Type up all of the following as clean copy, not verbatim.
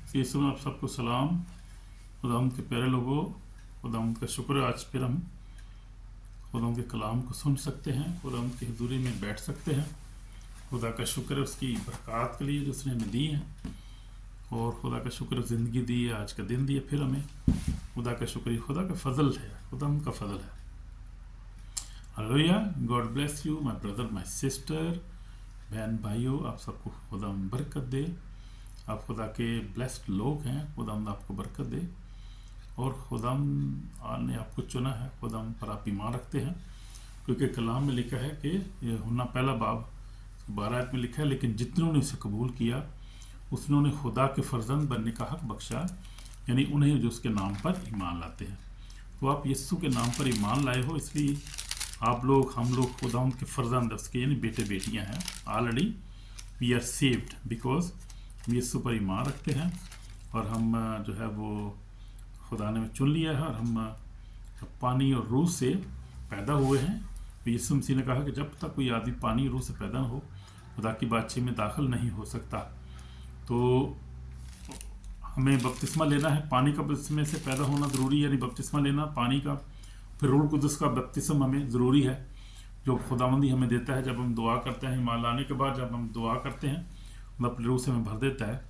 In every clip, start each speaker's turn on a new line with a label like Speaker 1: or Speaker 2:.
Speaker 1: यीशु में आप सबको सलाम। खुदावंद के प्यारे लोगों, खुदावंद का शुक्र है आज फिर हम खुदावंद के कलाम को सुन सकते हैं, खुदावंद की हजूरी में बैठ सकते हैं। खुदा का शुक्र है उसकी बरक़ात के लिए जो उसने हमें दी है, और खुदा का शुक्र ज़िंदगी दी है, आज का दिन दिया फिर हमें। खुदा का शुक्र, खुदा का फ़ज़ल है, खुदावंद का फ़ज़ल है। Hallelujah. God bless you my brother my sister. बहन भाइयों, आप सबको खुदावंद बरकत दे। आप खुदा के ब्लेस्ड लोग हैं, खुदावंद आपको बरकत दे। और खुदावंद ने आपको चुना है, खुदावंद पर आप ईमान रखते हैं, क्योंकि कलाम में लिखा है कि यूहन्ना पहला बाब 12 में लिखा है, लेकिन जितनों ने उसे कबूल किया उसने खुदा के फर्जंद बनने का हक बख्शा, यानी उन्हें जो उसके नाम पर ईमान लाते हैं। तो आप यीशु के नाम पर ईमान लाए हो, इसलिए आप लोग, हम लोग खुदावंद के फर्जंद उसके यानी बेटे बेटियां हैं। Already we are saved because यीशु पर ईमान रखते हैं, और हम जो है वो खुदा ने चुन लिया है, और हम पानी और रूह से पैदा हुए हैं। तो यीशु मसीह ने कहा कि जब तक कोई आदमी पानी और रूह से पैदा न हो, खुदा की बादशाही में दाखिल नहीं हो सकता। तो हमें बपतिस्मा लेना है, पानी का बपतिस्मे से पैदा होना ज़रूरी है, यानी बपतिस्मा लेना पानी का, फिर रूह कुदस का बपतिस्म हमें ज़रूरी है, जो खुदावंदी हमें देता है जब हम दुआ करते हैं। ईमान लाने के बाद जब हम दुआ करते हैं, अपने रूह से हमें भर देता है।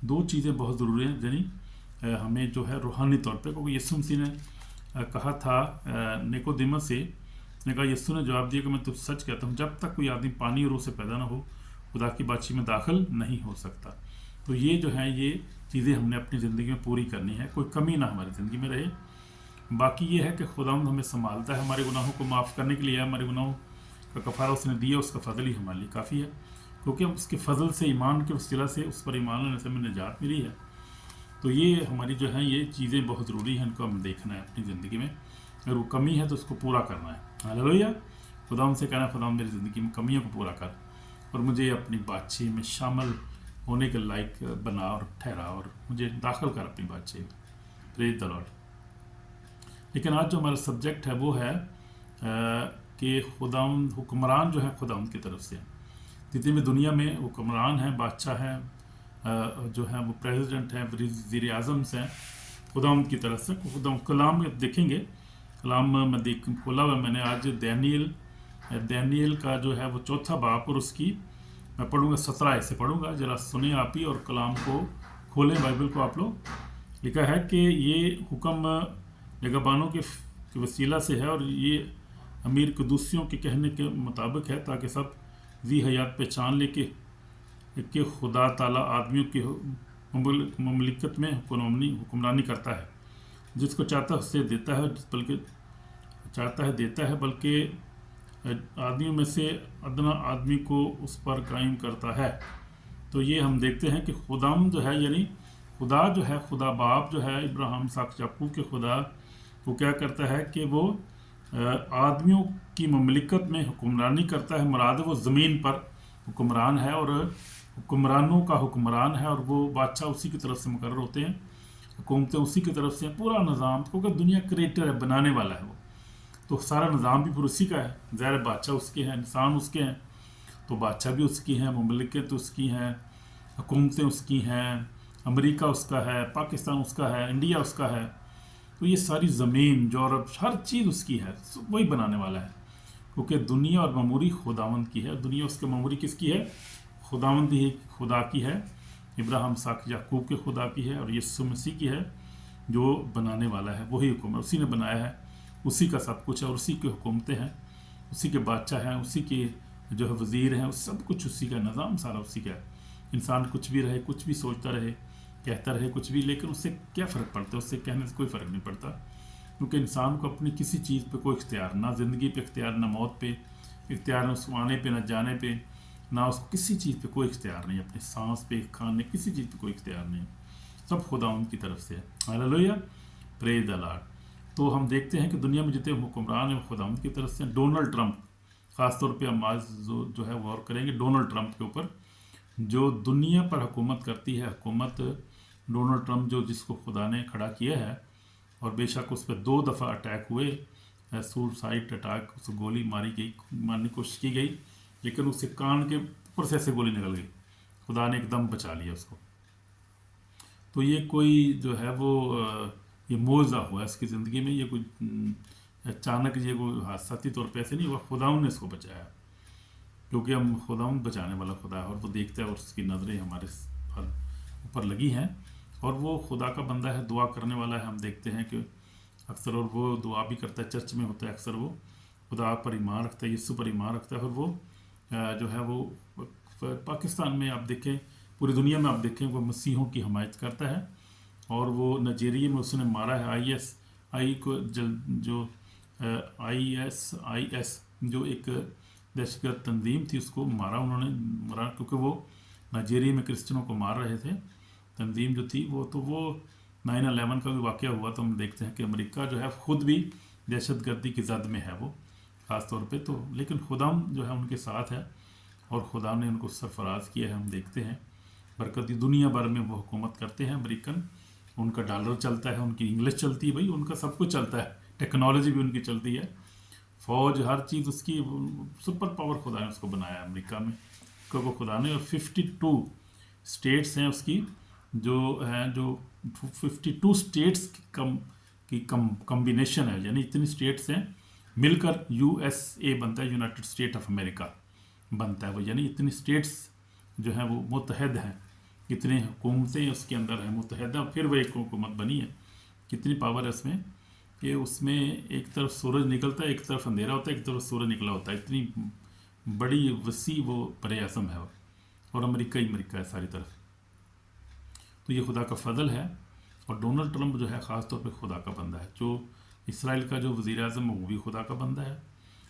Speaker 1: दो चीज़ें बहुत ज़रूरी हैं, यानी हमें जो है रूहानी तौर पे, क्योंकि यीशु मसीह ने कहा था निकोदेमस से, ने कहा, यीशु ने जवाब दिया कि मैं तो सच कहता हूँ, जब तक कोई आदमी पानी और रूह से पैदा ना हो, खुदा की बादशाही में दाखिल नहीं हो सकता। तो ये जो है ये चीज़ें हमने अपनी ज़िंदगी में पूरी करनी है, कोई कमी ना हमारी ज़िंदगी में रहे। बाकी ये है कि खुदावंद हमें संभालता है, हमारे गुनाहों को माफ़ करने के लिए, हमारे गुनाहों का कफ़ारा उसने दिया, उसका फ़ज़ल ही हमारे लिए काफ़ी है, क्योंकि हम उसके फ़ज़ल से, ईमान के वसीला से, उस पर ईमान लाने से हमें निजात मिली है। तो ये हमारी जो है ये चीज़ें बहुत ज़रूरी हैं, इनको हमें देखना है अपनी ज़िंदगी में। अगर वो कमी है तो उसको पूरा करना है। हालेलुया। खुदावंद से कहना, खुदावंद मेरी ज़िंदगी में कमियों को पूरा कर, और मुझे अपनी बादशाही में शामिल होने के लायक बना और ठहरा, और मुझे दाखिल कर अपनी बादशाही में। Praise the Lord. लेकिन आज जो हमारा सब्जेक्ट है वो है कि खुदावंद हुक्मरान जो है खुदावंद की तरफ से, जितने भी दुनिया में हुक्मरान हैं, बादशाह हैं, जो हैं वो प्रेसिडेंट हैं, वज़ीर आज़म्स हैं, खुदावंद की तरफ से। खुदावंद कलाम में देखेंगे, कलाम में खोला हुआ मैंने आज दानियल का जो है वो 4 बाब, और उसकी मैं पढ़ूंगा 17 से पढ़ूंगा, ज़रा सुने आप ही, और कलाम को खोलें, बाइबल को आप लोग। लिखा है कि ये हुक्म निगहबानों के वसीला से है, और ये अमीर कदूसियों के कहने के मुताबिक है, ताकि सब जी हयात पहचान ले कि खुदा ताला आदमियों की ममलिकत में हुक्मरानी करता है, जिसको चाहता है उससे देता है, बल्कि चाहता है देता है, बल्कि आदमियों में से अदना आदमी को उस पर कायम करता है। तो ये हम देखते हैं कि खुदाम जो है, यानी खुदा जो है, खुदा बाप जो है, इब्राहिम इसहाक याकूब के खुदा, वो क्या करता है कि वो आदमियों की ममलिकत में हुक्मरानी करता है। मुराद वो ज़मीन पर हुक्मरान है, और हुक्मरानों का हुक्मरान है, और वो बादशाह उसी की तरफ से मुकर्रर होते हैं, हुकूमतें उसी की तरफ से, पूरा निज़ाम, क्योंकि दुनिया क्रिएटर है, बनाने वाला है वो, तो सारा निज़ाम भी फिर उसी का है। ज़ाहिर बादशाह उसके हैं, इंसान उसके हैं, तो बादशाह भी उसकी हैं, ममलिकत उसकी हैं, हुकूमतें उसकी हैं, अमेरिका उसका है, पाकिस्तान उसका है, इंडिया उसका है। तो ये सारी ज़मीन, यूरोप, हर चीज़ उसकी है, वही बनाने वाला है, क्योंकि दुनिया और ममूरी खुदावंद की है। दुनिया उसके ममूरी किसकी है? खुदावंद ही खुदा की है, इब्राहिम इसहाक याकूब के खुदा की है, और यीशु मसीह की है, जो बनाने वाला है, वही हुक्म, उसी ने बनाया है, उसी का सब कुछ है, और उसी की हुकूमतें हैं, उसी के बादशाह हैं, उसी के जो है वज़ीर हैं, सब कुछ उसी का, निज़ाम सारा उसी का है। इंसान कुछ भी रहे, कुछ भी सोचता रहे, कहता रहे कुछ भी, लेकिन उससे क्या फ़र्क पड़ता है? उससे कहने से कोई फ़र्क नहीं पड़ता, क्योंकि इंसान को अपनी किसी चीज़ पे कोई इख्तियार, ना ज़िंदगी पे इख्तियार, ना मौत पे इख्तियार, ना उसको आने पे, ना जाने पे, ना उसको किसी चीज़ पे कोई इख्तियार नहीं, अपनी सांस पे, खाने, किसी चीज़ पे कोई इख्तियार नहीं, सब खुदा उनकी तरफ से है। हालेलुया। Praise the Lord. तो हम देखते हैं कि दुनिया में जितने हुक्मरान हैं खुदा उनकी तरफ से। डोनाल्ड ट्रंप, ख़ासतौर पर हम आज जो है गौर करेंगे डोनाल्ड ट्रंप के ऊपर, जो दुनिया पर हुकूमत करती है, हुकूमत डोनाल्ड ट्रंप जो, जिसको खुदा ने खड़ा किया है, और बेशक उस पर 2 दफ़ा अटैक हुए, सुसाइड अटैक, उसे गोली मारने की कोशिश की गई, लेकिन उससे कान के ऊपर से ऐसे गोली निकल गई, खुदा ने एकदम बचा लिया उसको। تو یہ کوئی جو ہے وہ یہ موضع ہوا اس کی زندگی میں، یہ کوئی اچانک یہ کوئی حادثاتی طور پہ ایسے نہیں ہوا، خداوند نے اس کو بچایا، کیونکہ ہم خداوند بچانے والا خدا ہے اور وہ دیکھتا ہے اور اس کی نظریں ہمارے اوپر لگی ہیں، اور وہ خدا کا بندہ ہے، دعا کرنے والا ہے۔ ہم دیکھتے ہیں کہ اکثر، اور وہ دعا بھی کرتا ہے، چرچ میں ہوتا ہے اکثر، وہ خدا پر ایمان رکھتا ہے، یسوع پر ایمان رکھتا ہے، اور وہ جو ہے وہ پاکستان میں آپ دیکھیں، پوری دنیا میں آپ دیکھیں، وہ مسیحوں کی حمایت کرتا ہے، اور وہ نائجیریا میں اس نے مارا ہے جو آئی ایس جو ایک دہشت گرد تنظیم تھی، اس کو مارا، انہوں نے مارا کیونکہ وہ نائجیریا میں کرسچنوں کو مار رہے تھے، تنظیم جو تھی وہ، تو وہ 9/11 کا بھی واقعہ ہوا، تو ہم دیکھتے ہیں کہ امریکہ جو ہے خود بھی دہشت گردی کی زد میں ہے وہ خاص طور پہ، تو لیکن خدا جو ہے ان کے ساتھ ہے، اور خدا نے ان کو سرفراز کیا ہے۔ ہم دیکھتے ہیں برکتی دنیا بھر میں وہ حکومت کرتے ہیں امریکن، ان کا ڈالر چلتا ہے، ان کی انگلش چلتی ہے، بھائی ان کا سب کچھ چلتا ہے، ٹیکنالوجی بھی ان کی چلتی ہے، فوج، ہر چیز اس کی سپر پاور خدا نے اس کو بنایا ہے امریکہ میں کو خدا نے، اور 52 اسٹیٹس ہیں اس کی، جو ہیں جو 52 اسٹیٹس کی کمبینیشن ہے، یعنی اتنی اسٹیٹس ہیں مل کر USA بنتا ہے، یونائٹڈ اسٹیٹ آف امریکہ بنتا ہے وہ، یعنی اتنی اسٹیٹس جو ہیں وہ متحد ہیں، کتنے حکومتیں اس کے اندر ہیں متحدہ، پھر وہ ایک حکومت بنی ہے۔ کتنی پاور ہے اس میں کہ اس میں ایک طرف سورج نکلتا ہے، ایک طرف اندھیرا ہوتا ہے، ایک طرف سورج نکلا ہوتا ہے، اتنی بڑی وسیع وہ بر اعظم ہے، اور امریکہ ہی امریکہ ہے ساری طرف۔ تو یہ خدا کا فضل ہے، اور ڈونلڈ ٹرمپ جو ہے خاص طور پہ خدا کا بندہ ہے، جو اسرائیل کا جو وزیر اعظم وہ بھی خدا کا بندہ ہے،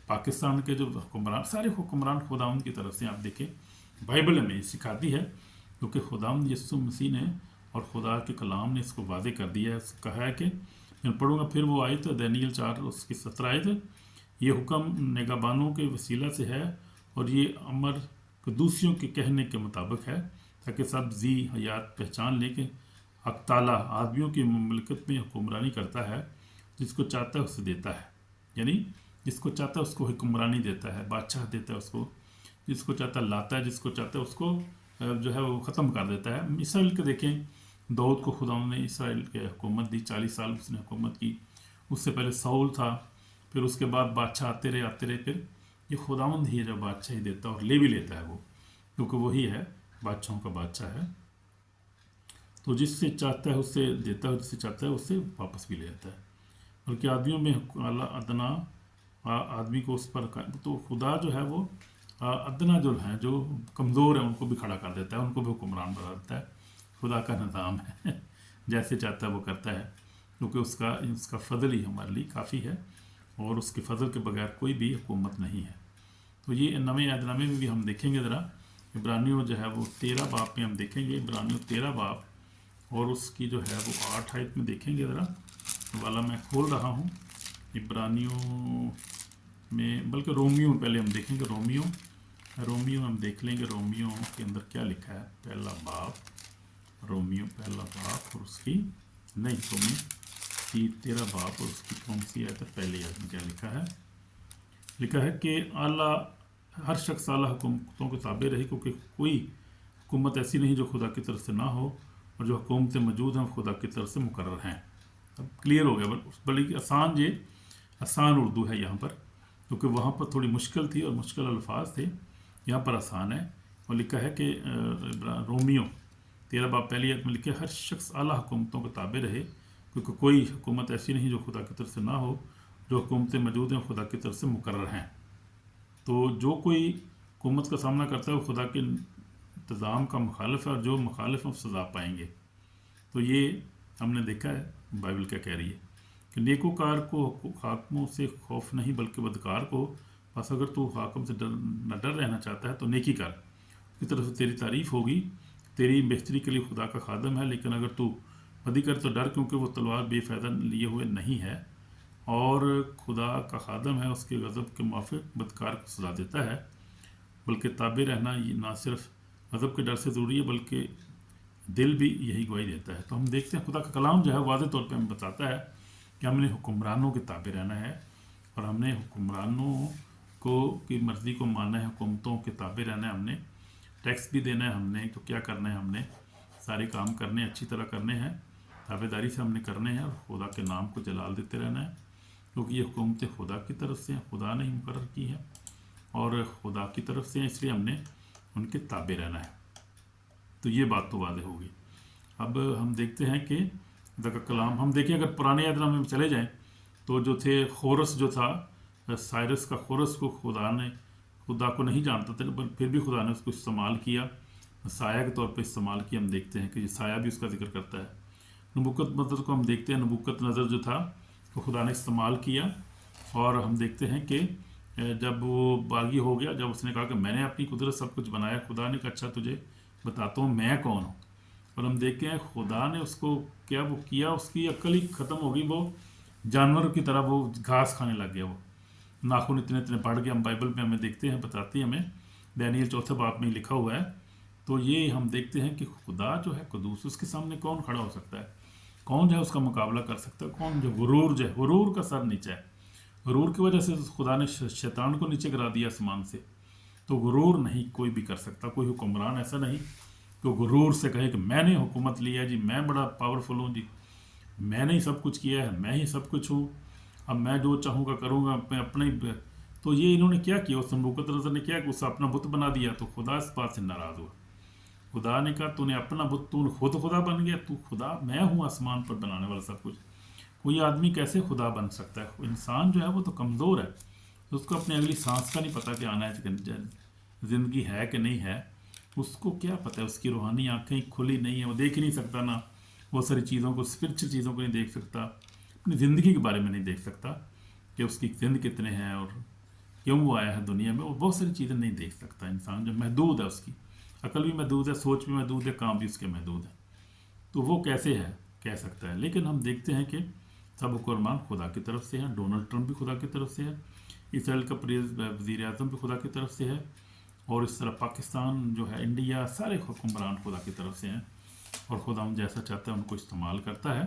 Speaker 1: پاکستان کے جو حکمران، سارے حکمران خداوند کی طرف سے، آپ دیکھیں بائبل ہمیں سکھاتی ہے، کیونکہ خداوند یسوع مسیح نے اور خدا کے کلام نے اس کو واضح کر دیا ہے، کہا ہے کہ میں پڑھوں گا پھر وہ آیت دانیل 4 اس کی 17 آیت، یہ حکم نگہبانوں کے وسیلہ سے ہے، اور یہ امر قدوسیوں کے کہنے کے مطابق ہے، تاکہ سب ذی حیات پہچان لے کہ حق تعالیٰ آدمیوں کی مملکت میں حکمرانی کرتا ہے، جس کو چاہتا ہے اسے دیتا ہے، یعنی جس کو چاہتا ہے اس کو حکمرانی دیتا ہے، بادشاہ دیتا ہے اس کو، جس کو چاہتا ہے لاتا ہے، جس کو چاہتا ہے اس کو جو ہے وہ ختم کر دیتا ہے۔ اسرائیل کے دیکھیں، داؤد کو خدا نے اسرائیل کے حکومت دی، 40 سال اس نے حکومت کی، اس سے پہلے ساؤل تھا، پھر اس کے بعد بادشاہ آتے رہے، پھر یہ خداوند ہی ہے جو بادشاہی دیتا ہے، اور لے بھی لیتا ہے وہ، کیونکہ وہی ہے بادشاہوں کا بادشاہ ہے، تو جس سے چاہتا ہے اس سے دیتا ہے، جس سے چاہتا ہے اس سے واپس بھی لے جاتا ہے، بلکہ آدمیوں میں اعلیٰ ادنا آدمی کو اس پر، تو خدا جو ہے وہ ادنا جو ہیں، جو کمزور ہیں، ان کو بھی کھڑا کر دیتا ہے، ان کو بھی حکمران بنا دیتا ہے۔ خدا کا نظام ہے، جیسے چاہتا ہے وہ کرتا ہے، کیونکہ اس کا فضل ہی ہمارے لیے کافی ہے، اور اس کے فضل کے بغیر کوئی بھی حکومت نہیں ہے۔ تو یہ نئے عہد نامے میں بھی ہم دیکھیں گے، ذرا عبرانیوں جو ہے وہ 13 باب میں ہم دیکھیں گے، عبرانیوں 13 باب، اور اس کی جو ہے وہ 8 آیت میں دیکھیں گے، ذرا والا میں کھول رہا ہوں عبرانیوں میں، بلکہ رومیوں میں پہلے ہم دیکھیں گے، رومیوں ہم دیکھ لیں گے، رومیوں کے اندر کیا لکھا ہے، پہلا باب، رومیوں پہلا باب، اور اس کی نہیں، رومیوں کی 13 باب، اور اس کی کون سی آیت ہے، پہلی آیت میں کیا لکھا ہے کہ اعلیٰ ہر شخص اعلیٰ حکومتوں کے تابع رہے، کیونکہ کوئی حکومت ایسی نہیں جو خدا کی طرف سے نہ ہو، اور جو حکومتیں موجود ہیں خدا کی طرف سے مقرر ہیں۔ اب کلیئر ہو گیا، بلکہ آسان اردو ہے یہاں پر، کیونکہ وہاں پر تھوڑی مشکل تھی اور مشکل الفاظ تھے، یہاں پر آسان ہے، اور لکھا ہے کہ رومیوں 13 باب پہلی آیت میں لکھا ہے ہر شخص اعلیٰ حکومتوں کے تابع رہے، کیونکہ کوئی حکومت ایسی نہیں جو خدا کی طرف سے نہ ہو، جو حکومتیں موجود ہیں خدا کی طرف سے مقرر ہیں۔ تو جو کوئی حکومت کا سامنا کرتا ہے وہ خدا کے انتظام کا مخالف ہے، اور جو مخالف ہیں وہ سزا پائیں گے۔ تو یہ ہم نے دیکھا ہے بائبل کیا کہہ رہی ہے کہ نیکوکار کو حاکموں سے خوف نہیں بلکہ بدکار کو، بس اگر تو حاکم سے نہ ڈر رہنا چاہتا ہے تو نیکی کر، اس کی طرف سے تیری تعریف ہوگی، تیری بہتری کے لیے خدا کا خادم ہے، لیکن اگر تو بدی کر تو ڈر، کیونکہ وہ تلوار بے فائدہ لیے ہوئے نہیں ہے، اور خدا کا خادم ہے، اس کے غضب کے موافق بدکار کو سزا دیتا ہے، بلکہ تابع رہنا یہ نہ صرف غضب کے ڈر سے ضروری ہے بلکہ دل بھی یہی گواہی دیتا ہے۔ تو ہم دیکھتے ہیں خدا کا کلام جو ہے واضح طور پہ ہمیں بتاتا ہے کہ ہم نے حکمرانوں کے تابع رہنا ہے، اور ہم نے حکمرانوں کی مرضی کو ماننا ہے، حکومتوں کے تابع رہنا ہے، ہم نے ٹیکس بھی دینا ہے، ہم نے تو کیا کرنا ہے، ہم نے सारे काम करने अच्छी तरह करने हैं, ताबेदारी से हमने करने हैं और खुदा के नाम को जलाल देते रहना है, क्योंकि ये हुकूमतें खुदा की तरफ से हैं, खुदा ने ही मुकर्रर की हैं और खुदा की तरफ से हैं, इसलिए हमने उनके ताबे रहना है। तो ये बात तो वादे होगी। अब हम देखते हैं कि खुदा का कलाम, हम देखें अगर पुराने अहदनामे में चले जाएं तो जो थे खोरस जो था, साइरस का खोरस को खुदा को नहीं जानता था, पर फिर भी खुदा ने उसको इस्तेमाल किया, साया के तौर पर इस्तेमाल किया। हम देखते हैं कि ये साया भी उसका जिक्र करता है। नबूकतनज़र को हम देखते हैं, नबूकतनज़र जो था वो खुदा ने इस्तेमाल किया और हम देखते हैं कि जब वो बागी हो गया, जब उसने कहा कि मैंने अपनी कुदरत सब कुछ बनाया, खुदा ने कहा अच्छा तुझे बताता हूँ मैं कौन हूँ। और हम देखते हैं खुदा ने उसको क्या वो किया, उसकी अक्ल ही ख़त्म हो गई, वो जानवरों की तरह वो घास खाने लग गया, वो नाखून इतने इतने बढ़ गए। हम बाइबल में हमें देखते हैं, बताती है हमें, दानियल 4 बाब में लिखा हुआ है। तो ये हम देखते हैं कि खुदा जो है कुदूस, उसके सामने कौन खड़ा हो सकता है, कौन जो है उसका मुकाबला कर सकता है, कौन जो गुरूर जो है, गुरूर का सर नीचे है, गुरूर की वजह से खुदा ने शैतान को नीचे गिरा दिया आसमान से। तो गुरूर नहीं कोई भी कर सकता, कोई हुक्मरान ऐसा नहीं कि गुरूर से कहे कि मैंने हुकूमत ली है जी, मैं बड़ा पावरफुल हूँ जी, मैंने ही सब कुछ किया है, मैं ही सब कुछ हूँ, अब मैं जो चाहूँगा करूँगा, मैं अपने ही। तो ये इन्होंने क्या किया, उस नबूकतनज़र ने क्या कि उससे अपना बुत बना दिया। तो खुदा इस बात से नाराज़ हुआ। खुदा ने कहा तूने अपना बुत, तू खुद खुदा बन गया, तू खुदा, मैं हूँ आसमान पर बनाने वाला सब कुछ। कोई आदमी कैसे खुदा बन सकता है? इंसान जो है वो तो कमज़ोर है, तो उसको अपनी अगली सांस का नहीं पता कि आना है ज़िंदगी है कि नहीं है, उसको क्या पता है? उसकी रूहानी आँखें खुली नहीं है, वो देख ही नहीं सकता ना बहुत सारी चीज़ों को, स्पिरिचुअल चीज़ों को नहीं देख सकता, अपनी ज़िंदगी के बारे में नहीं देख सकता कि उसकी जिंद कितने हैं और क्यों वो आया है दुनिया में, वो बहुत सारी चीज़ें नहीं देख सकता। इंसान जो महदूद है, उसकी अकल भी महदूद है, सोच भी महदूद है, काम भी उसके महदूद है, तो वो कैसे है कह सकता है। लेकिन हम देखते हैं कि सब हुक्मरान खुदा की तरफ से हैं। डोनाल्ड ट्रंप भी खुदा की तरफ से है, इसराइल का वज़ीर आज़म भी खुदा की तरफ से है, और इस तरह पाकिस्तान जो है, इंडिया, सारे हुक्मरान खुदा की तरफ से हैं और खुदा हम जैसा चाहता है उनको इस्तेमाल करता है।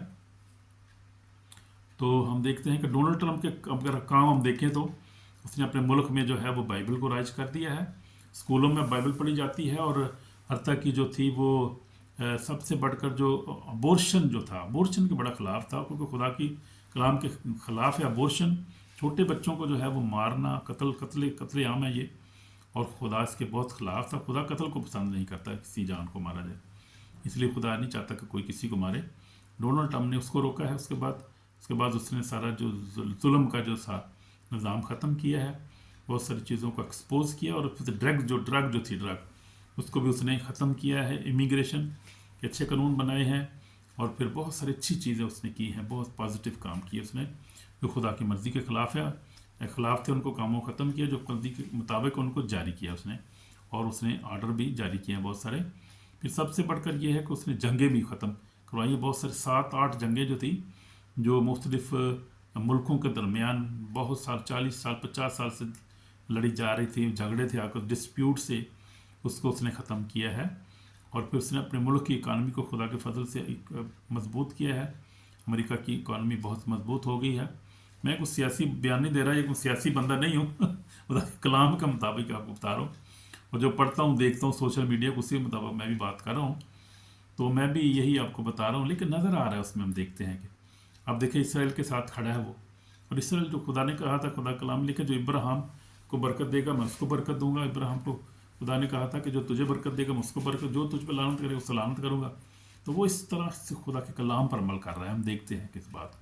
Speaker 1: तो हम देखते हैं कि डोनाल्ड ट्रंप के अगर काम हम देखें तो उसने अपने मुल्क में जो है वो बाइबल को राइज कर दिया है, स्कूलों में बाइबल पढ़ी जाती है, और हत्ता की जो थी वो सबसे बढ़कर जो अबॉर्शन जो था, अबॉर्शन के बड़ा ख़िलाफ़ था, क्योंकि खुदा की कलाम के ख़िलाफ़ है अबॉर्शन। छोटे बच्चों को जो है वो मारना, कत्ल आम है ये, और खुदा इसके बहुत ख़िलाफ़ था। खुदा कत्ल को पसंद नहीं करता, किसी जान को मारा जाए, इसलिए खुदा नहीं चाहता कि कोई किसी को मारे। डोनाल्ड ट्रंप ने उसको रोका है। उसके बाद उसने सारा जो जुल्म का जो था निज़ाम ख़त्म किया है, बहुत सारी चीज़ों को एक्सपोज किया, और फिर ड्रग उसको भी उसने ख़त्म किया है। इमिग्रेशन के अच्छे कानून बनाए हैं, और फिर बहुत सारी अच्छी चीज़ें उसने की हैं, बहुत पॉजिटिव काम किए उसने, जो खुदा की मर्ज़ी के ख़िलाफ़ थे, उनको कामों को ख़त्म किया, जो मर्ज़ी के मुताबिक उनको जारी किया उसने, और उसने आर्डर भी जारी किए हैं बहुत सारे। फिर सबसे बढ़कर ये है कि उसने जंगें भी ख़त्म करवाई, बहुत सारे 7-8 जंगें जो थी, जो मुख्तलिफ़ मुल्कों के दरमियान बहुत साल, 40 साल 50 साल से लड़ी जा रही थी, झगड़े थे आपस डिस्प्यूट से, उसको उसने ख़त्म किया है। और फिर उसने अपने मुल्क की इकानमी को खुदा के फजल से मजबूत किया है। अमेरिका की इकानमी बहुत मजबूत हो गई है। मैं कुछ सियासी बयान नहीं दे रहा, ये कोई सियासी बंदा नहीं हूँ खुदा के कलाम के मुताबिक आपको बता रहा हूँ, और जो पढ़ता हूँ देखता हूँ सोशल मीडिया को, उसी के मुताबिक मैं भी बात कर रहा हूँ, तो मैं भी यही आपको बता रहा हूँ। लेकिन नज़र आ रहा है उसमें, हम देखते हैं कि अब देखिए इसराइल के साथ खड़ा है वो, और इसराइल जो खुदा ने कहा था, खुदा कलाम लिखा, जो इब्राहिम को बरकत देगा मैं उसको बरकत दूंगा। इब्राहिम को खुदा ने कहा था कि जो तुझे बरकत देगा मैं उसको बरकत, जो तुझ पर लानत करेगा उसको लानत करूँगा। तो वो इस तरह से खुदा के कलाम पर अमल कर रहा है। हम देखते हैं किस बात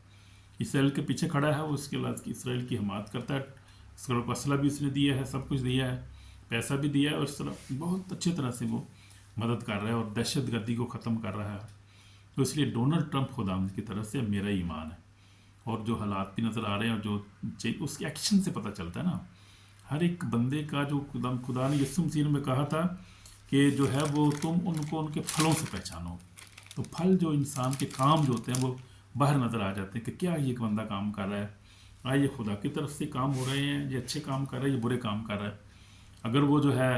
Speaker 1: इसराइल के पीछे खड़ा है वो, इसके बाद इसराइल की हिमायत करता है, इसराइल को असला भी उसने दिया है, सब कुछ दिया है, पैसा भी दिया है, और इस तरह बहुत अच्छी तरह से वो मदद कर रहा है और दहशत गर्दी को ख़त्म कर रहा है। तो इसलिए डोनाल्ड ट्रंप खुदा की तरफ से मेरा ईमान है, और जो हालात भी नज़र आ रहे हैं, और जो उसके एक्शन से पता चलता है ना, हर एक बंदे का जो खुदा ने यीशु मसीह में कहा था कि जो है वो तुम उनको उनके फलों से पहचानो। तो फल जो इंसान के काम जो होते हैं वो बाहर नज़र आ जाते हैं कि क्या ये बंदा काम कर रहा है, ये खुदा की तरफ से काम हो रहे हैं, ये अच्छे काम कर रहा है, ये बुरे काम कर रहा है। अगर वो जो है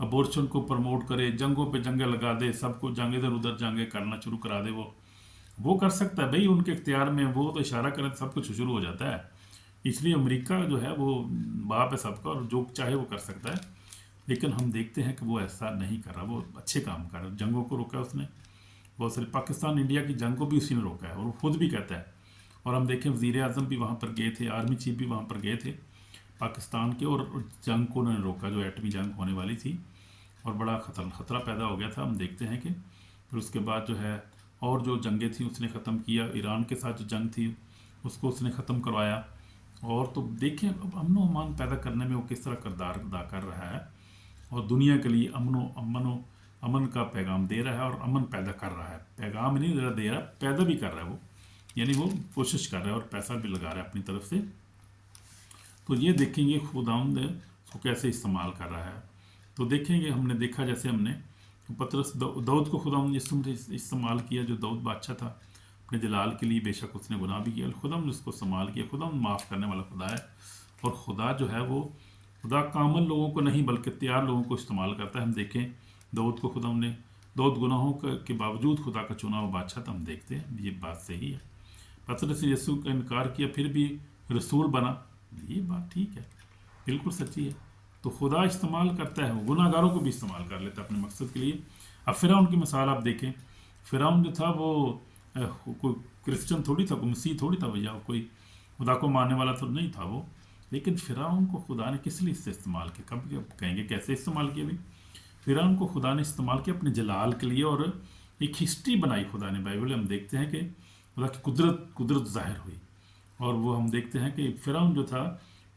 Speaker 1: अबॉर्शन को प्रमोट करे, जंगों पे जंगे लगा दे, सबको जंग इधर उधर जंगे करना शुरू करा दे, वो कर सकता है भाई, उनके इख्तियार में, वो तो इशारा करें सब कुछ शुरू हो जाता है। इसलिए अमेरिका जो है वो बाप है सबका, और जो चाहे वो कर सकता है। لیکن ہم دیکھتے ہیں کہ وہ ایسا نہیں کر رہا، وہ اچھے کام کر رہا ہے. جنگوں کو روکا اس نے، بہت ساری پاکستان انڈیا کی جنگ کو بھی اسی نے روکا ہے، اور وہ خود بھی کہتا ہے. اور ہم دیکھیں وزیر اعظم بھی وہاں پر گئے تھے، آرمی چیف بھی وہاں پر گئے تھے پاکستان کے، اور جنگ کو انہوں نے روکا جو ایٹمی جنگ ہونے والی تھی، اور بڑا خطرہ پیدا ہو گیا تھا. ہم دیکھتے ہیں کہ پھر اس کے بعد جو ہے اور جو جنگیں تھیں اس نے ختم کیا. ایران کے ساتھ جو جنگ تھی اس کو اس نے ختم کروایا. اور تو دیکھیں اب امن و امان پیدا کرنے میں وہ کس طرح کردار ادا کر رہا ہے، اور دنیا کے لیے امن کا پیغام دے رہا ہے، اور امن پیدا کر رہا ہے. پیغام نہیں دے رہا، پیدا بھی کر رہا ہے وہ، یعنی وہ کوشش کر رہا ہے اور پیسہ بھی لگا رہا ہے اپنی طرف سے. تو یہ دیکھیں گے خداوند اس کو کیسے استعمال کر رہا ہے. تو دیکھیں گے، ہم نے دیکھا جیسے ہم نے پطرس داؤد کو خداوند نے استعمال کیا، جو داؤد بادشاہ تھا اپنے جلال کے لیے، بے شک اس نے گناہ بھی کیا، خداوند نے اس کو استعمال کیا. خداوند معاف کرنے والا خدا ہے، اور خدا جو ہے وہ خدا کامل لوگوں کو نہیں بلکہ تیار لوگوں کو استعمال کرتا ہے. ہم دیکھیں داؤد کو خداوند نے، داؤد گناہوں کے باوجود خدا کا چنا ہوا بادشاہ تھا. ہم دیکھتے ہیں یہ بات صحیح ہے. پطرس نے یسوع کا انکار کیا پھر بھی رسول بنا، یہ بات ٹھیک ہے، بالکل سچی ہے. تو خدا استعمال کرتا ہے، وہ گناہ گاروں کو بھی استعمال کر لیتا ہے اپنے مقصد کے لیے. اب فرعون کی مثال آپ دیکھیں، فرعون جو تھا وہ کوئی کرسچن تھوڑی تھا، کوئی مسیح تھوڑی تھا، یا کوئی خدا کو ماننے والا تو نہیں تھا وہ. لیکن فرعون کو خدا نے کس لیے اس سے استعمال کیا؟ کب کہیں گے کیسے استعمال کیا بھی؟ فرعون کو خدا نے استعمال کیا اپنے جلال کے لیے، اور ایک ہسٹری بنائی خدا نے. بائبل ہم دیکھتے ہیں کہ خدا کی قدرت ظاہر ہوئی. اور وہ ہم دیکھتے ہیں کہ فرعون جو تھا،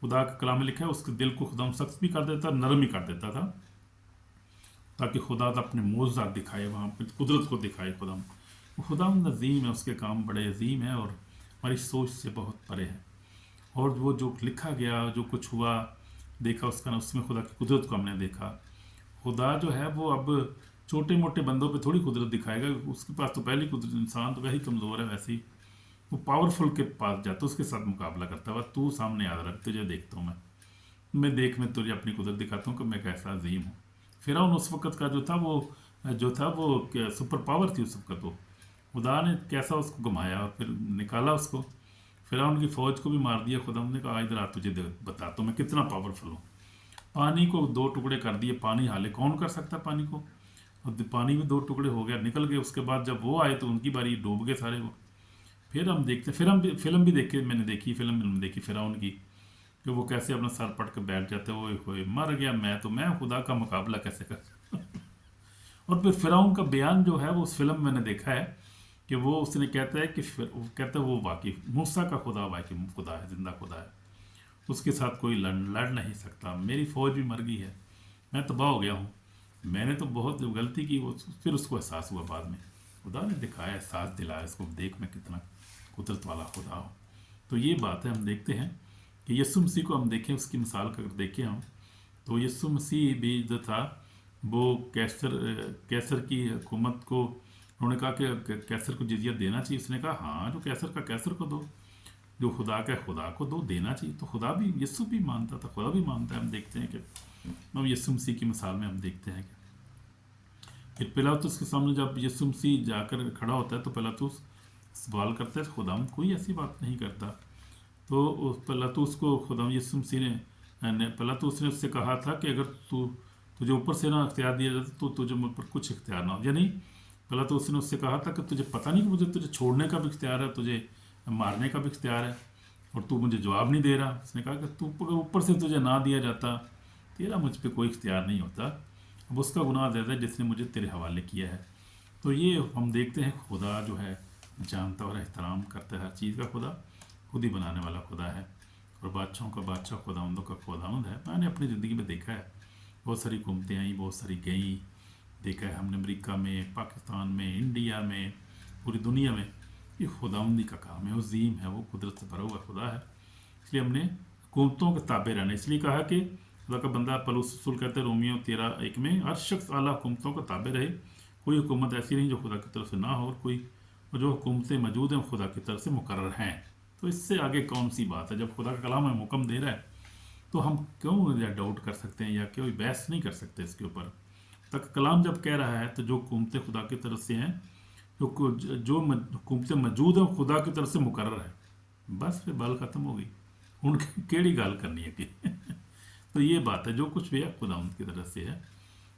Speaker 1: خدا کا کلام میں لکھا ہے اس کے دل کو خدا سخت بھی کر دیتا، نرم بھی کر دیتا تھا، تاکہ خدا اپنے معجزات دکھائے، وہاں پہ قدرت کو دکھائے. خدا عظیم ہے، اس کے کام بڑے عظیم ہیں اور ہماری سوچ سے بہت پرے ہے. اور وہ جو لکھا گیا، جو کچھ ہوا دیکھا اس میں خدا کی قدرت کو ہم نے دیکھا. خدا جو ہے وہ اب چھوٹے موٹے بندوں پہ تھوڑی قدرت دکھائے گا، اس کے پاس تو پہلی قدرت، انسان تو وہی کمزور ہے، ویسے ہی وہ پاورفل کے پاس جاتا ہے، اس کے ساتھ مقابلہ کرتا ہے. تو سامنے یاد رکھ، تجھے دیکھتا ہوں میں تجھے اپنی قدرت دکھاتا ہوں کہ میں کیسا عظیم ہوں. فرعون اس وقت کا جو تھا وہ سپر پاور تھی اس وقت. وہ خدا نے کیسا اس کو گھمایا اور پھر نکالا اس کو. فرعون کی فوج کو بھی مار دیا. خدا نے کہا ادھر آ، تجھے بتاتا ہوں میں کتنا پاورفل ہوں. پانی کو 2 ٹکڑے کر دیے، پانی حالے کون کر سکتا ہے پانی کو؟ اور پانی میں 2 ٹکڑے ہو گیا، نکل گئے. اس کے بعد جب وہ آئے تو ان کی باری، ڈوب گئے سارے وہ. پھر ہم دیکھتے ہیں فلم بھی دیکھی، میں نے دیکھی فلم دیکھی فرعون کی، کہ وہ کیسے اپنا سر پٹ کے بیٹھ جاتے ہوئے ہوئے مر گیا میں خدا کا مقابلہ کیسے کر. اور پھر فرعون کا بیان جو ہے وہ اس فلم میں نے دیکھا ہے کہ وہ اس نے کہتا ہے کہ وہ واقعی موسیٰ کا خدا واقعی خدا ہے، زندہ خدا ہے، اس کے ساتھ کوئی لڑ نہیں سکتا. میری فوج بھی مر گئی ہے، میں تباہ ہو گیا ہوں، میں نے تو بہت غلطی کی. پھر اس کو احساس ہوا بعد میں، خدا نے دکھایا، احساس دلایا اس کو، دیکھ میں کتنا قدرت والا خدا ہوں. تو یہ بات ہے. ہم دیکھتے ہیں کہ یسوع مسیح کو ہم دیکھیں، اس کی مثال اگر دیکھیں ہم، تو یسوع مسیح بھی جو تھا وہ کیسر کی حکومت کو، انہوں نے کہا کہ کیسر کو جزیہ دینا چاہیے. اس نے کہا ہاں، جو کیسر کا کیسر کو دو، جو خدا کا خدا کو دو، دینا چاہیے. تو خدا بھی، یسوع بھی مانتا تھا، خدا بھی مانتا ہے. ہم دیکھتے ہیں کہ ہم یسوع مسیح کی مثال میں ہم دیکھتے ہیں کہ پھر پیلاطس کے سامنے جب یسوع مسیح جا کر کھڑا ہوتا ہے تو پیلاطس سوال کرتا ہے، خدا کوئی ایسی بات نہیں کرتا. تو پیلاطس کو خدا یسوع مسیح نے، پیلاطس نے اس سے کہا تھا کہ اگر تجھے اوپر سے نہ اختیار دیا جاتا تو تجھے مجھ پر کچھ اختیار نہ ہو. یعنی پیلاطس نے اس سے کہا تھا کہ تجھے پتہ نہیں کہ مجھے تجھے چھوڑنے کا بھی اختیار ہے، تجھے مارنے کا بھی اختیار ہے، اور تو مجھے جواب نہیں دے رہا. اس نے کہا کہ تو اگر اوپر سے تجھے نہ دیا جاتا، تیرا مجھ پہ کوئی اختیار نہیں ہوتا، اب اس کا گناہ زیادہ ہے جس نے مجھے تیرے حوالے کیا ہے. تو یہ ہم دیکھتے ہیں خدا جو ہے جانتا اور احترام کرتا ہے ہر چیز کا. خدا خود ہی بنانے والا خدا ہے، اور بادشاہوں کا بادشاہ خداوندوں کا خداوند ہے. میں نے اپنی زندگی میں دیکھا ہے، بہت ساری حکومتیں آئیں، بہت ساری گئیں، دیکھا ہے ہم نے امریکہ میں، پاکستان میں، انڈیا میں، پوری دنیا میں. یہ خداوندی کا کام ہے، عظیم ہے، وہ قدرت سے بھرا ہوا خدا ہے. اس لیے ہم نے حکومتوں کے تابع رہنا. اس لیے کہا کہ خدا کا بندہ پولس رسول کہتے ہیں رومیو 13:1 میں، ہر شخص اعلیٰ حکومتوں کا تابع رہے. کوئی حکومت ایسی نہیں جو خدا کی طرف سے نہ ہو، اور جو حکومتیں موجود ہیں خدا کی طرف سے مقرر ہیں. تو اس سے آگے کون سی بات ہے؟ جب خدا کا کلام ہمیں حکم دے رہا ہے تو ہم کیوں ڈاؤٹ کر سکتے ہیں یا کوئی بحث نہیں کر سکتے اس کے اوپر؟ تک کلام جب کہہ رہا ہے تو جو حکومتیں خدا کی طرف سے ہیں، جو حکومتیں موجود ہیں خدا کی طرف سے مقرر ہے، بس پھر بال ختم ہو گئی. ان کی کیڑی گال کرنی ہے کہ تو یہ بات ہے، جو کچھ بھی ہے خداوند کی طرف سے ہے،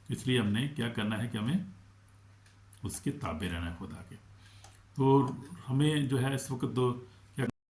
Speaker 1: اس لیے ہم نے کیا کرنا ہے کہ ہمیں اس کے تابع رہنا ہے خدا کے۔ تو ہمیں جو ہے اس وقت